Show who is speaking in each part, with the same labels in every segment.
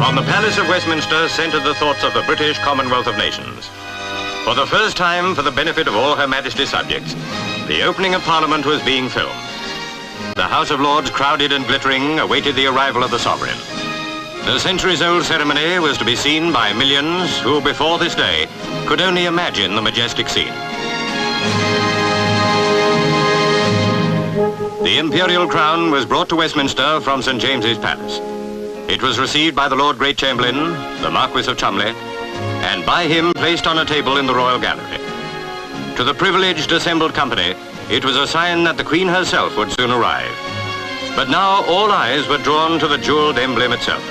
Speaker 1: On the Palace of Westminster centred the thoughts of the British Commonwealth of Nations. For the first time, for the benefit of all Her Majesty's subjects, the opening of Parliament was being filmed. The House of Lords, crowded and glittering, awaited the arrival of the sovereign. The centuries-old ceremony was to be seen by millions who, before this day, could only imagine the majestic scene. The imperial crown was brought to Westminster from St. James's Palace. It was received by the Lord Great Chamberlain, the Marquis of Cholmondeley, and by him placed on a table in the Royal Gallery. To the privileged assembled company, it was a sign that the Queen herself would soon arrive. But now all eyes were drawn to the jeweled emblem itself.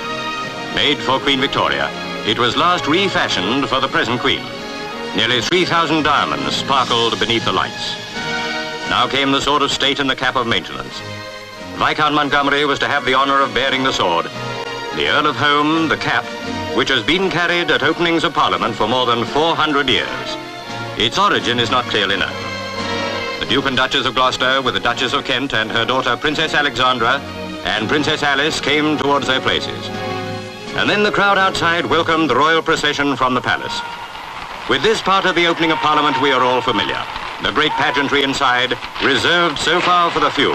Speaker 1: Made for Queen Victoria, it was last refashioned for the present Queen. Nearly 3,000 diamonds sparkled beneath the lights. Now came the sword of state and the cap of maintenance. Viscount Montgomery was to have the honor of bearing the sword. The Earl of Home, the cap, which has been carried at openings of Parliament for more than 400 years. Its origin is not clearly known. The Duke and Duchess of Gloucester, with the Duchess of Kent and her daughter Princess Alexandra and Princess Alice, came towards their places. And then the crowd outside welcomed the royal procession from the palace. With this part of the opening of Parliament we are all familiar. The great pageantry inside, reserved so far for the few,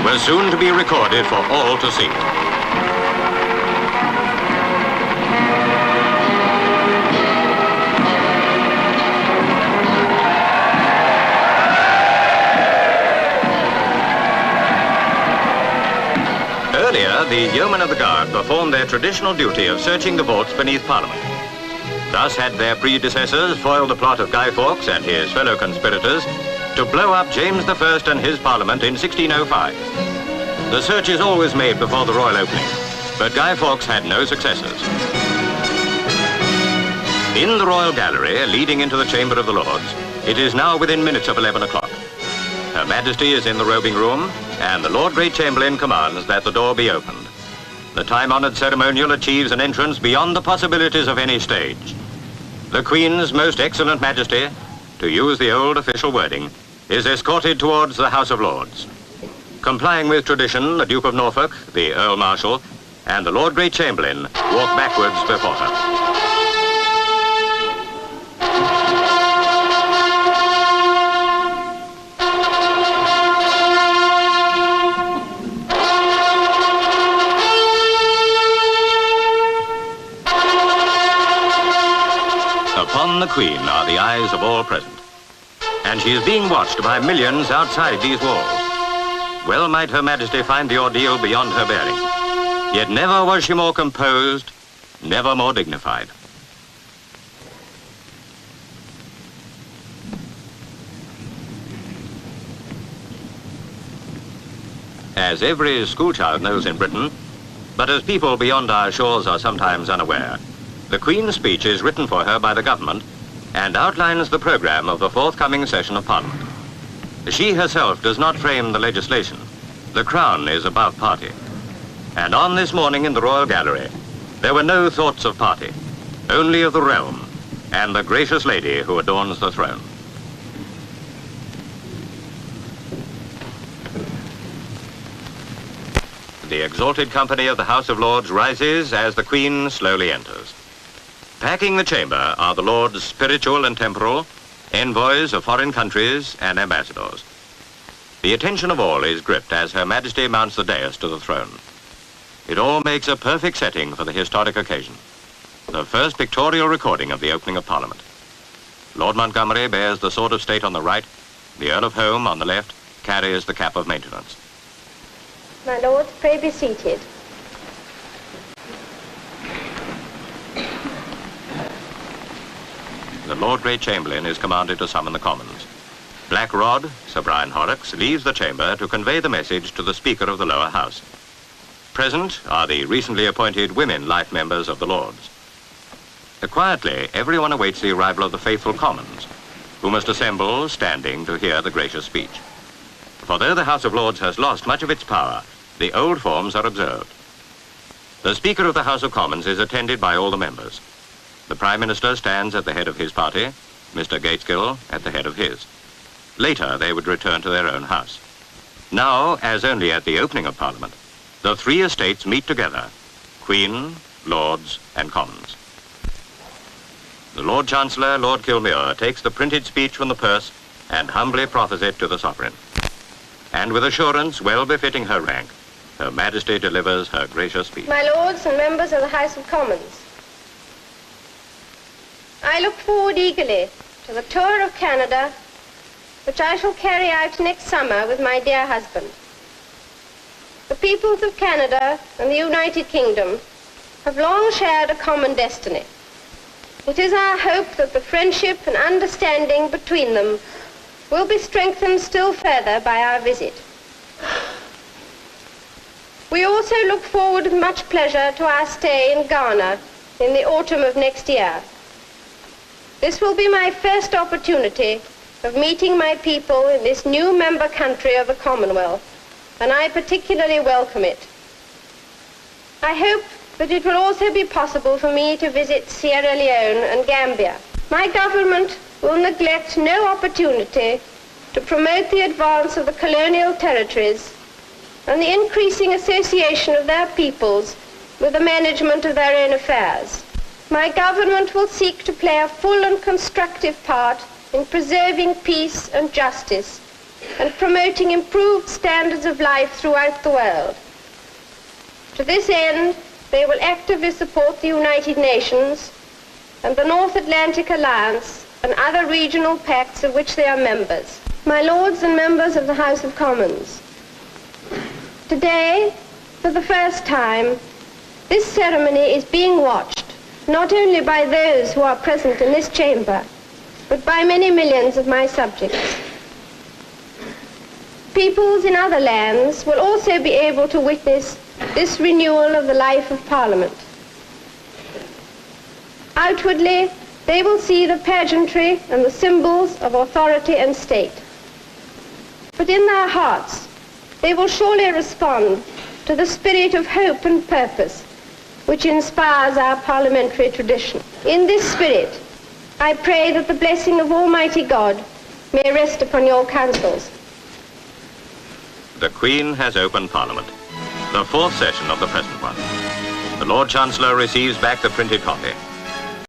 Speaker 1: was soon to be recorded for all to see. Earlier, the yeomen of the guard performed their traditional duty of searching the vaults beneath Parliament. Thus had their predecessors foiled the plot of Guy Fawkes and his fellow conspirators to blow up James I and his Parliament in 1605. The search is always made before the royal opening, but Guy Fawkes had no successors. In the Royal Gallery, leading into the Chamber of the Lords, it is now within minutes of 11 o'clock. Her Majesty is in the robing room, and the Lord Great Chamberlain commands that the door be opened. The time-honored ceremonial achieves an entrance beyond the possibilities of any stage. The Queen's Most Excellent Majesty, to use the old official wording, is escorted towards the House of Lords. Complying with tradition, the Duke of Norfolk, the Earl Marshal, and the Lord Great Chamberlain walk backwards before her. Upon the Queen are the eyes of all present, and she is being watched by millions outside these walls. Well might Her Majesty find the ordeal beyond her bearing, yet never was she more composed, never more dignified. As every schoolchild knows in Britain, but as people beyond our shores are sometimes unaware, the Queen's speech is written for her by the government and outlines the programme of the forthcoming session of Parliament. She herself does not frame the legislation. The Crown is above party. And on this morning in the Royal Gallery, there were no thoughts of party, only of the realm and the gracious lady who adorns the throne. The exalted company of the House of Lords rises as the Queen slowly enters. Packing the chamber are the Lords spiritual and temporal, envoys of foreign countries and ambassadors. The attention of all is gripped as Her Majesty mounts the dais to the throne. It all makes a perfect setting for the historic occasion, the first pictorial recording of the opening of Parliament. Lord Montgomery bears the sword of state on the right, the Earl of Home on the left carries the cap of maintenance.
Speaker 2: My lords, pray be seated.
Speaker 1: The Lord Great Chamberlain is commanded to summon the Commons. Black Rod, Sir Brian Horrocks, leaves the chamber to convey the message to the Speaker of the Lower House. Present are the recently appointed women life members of the Lords. Quietly, everyone awaits the arrival of the faithful Commons, who must assemble standing to hear the gracious speech. For though the House of Lords has lost much of its power, the old forms are observed. The Speaker of the House of Commons is attended by all the members. The Prime Minister stands at the head of his party, Mr. Gateskill at the head of his. Later, they would return to their own house. Now, as only at the opening of Parliament, the three estates meet together, Queen, Lords and Commons. The Lord Chancellor, Lord Kilmuir, takes the printed speech from the purse and humbly proffers it to the Sovereign. And with assurance well befitting her rank, Her Majesty delivers her gracious speech.
Speaker 2: My Lords and members of the House of Commons, I look forward eagerly to the tour of Canada, which I shall carry out next summer with my dear husband. The peoples of Canada and the United Kingdom have long shared a common destiny. It is our hope that the friendship and understanding between them will be strengthened still further by our visit. We also look forward with much pleasure to our stay in Ghana in the autumn of next year. This will be my first opportunity of meeting my people in this new member country of the Commonwealth, and I particularly welcome it. I hope that it will also be possible for me to visit Sierra Leone and Gambia. My government will neglect no opportunity to promote the advance of the colonial territories and the increasing association of their peoples with the management of their own affairs. My government will seek to play a full and constructive part in preserving peace and justice and promoting improved standards of life throughout the world. To this end, they will actively support the United Nations and the North Atlantic Alliance and other regional pacts of which they are members. My Lords and members of the House of Commons, today, for the first time, this ceremony is being watched not only by those who are present in this chamber, but by many millions of my subjects. Peoples in other lands will also be able to witness this renewal of the life of Parliament. Outwardly, they will see the pageantry and the symbols of authority and state. But in their hearts, they will surely respond to the spirit of hope and purpose which inspires our parliamentary tradition. In this spirit, I pray that the blessing of Almighty God may rest upon your councils.
Speaker 1: The Queen has opened Parliament, the fourth session of the present one. The Lord Chancellor receives back the printed copy.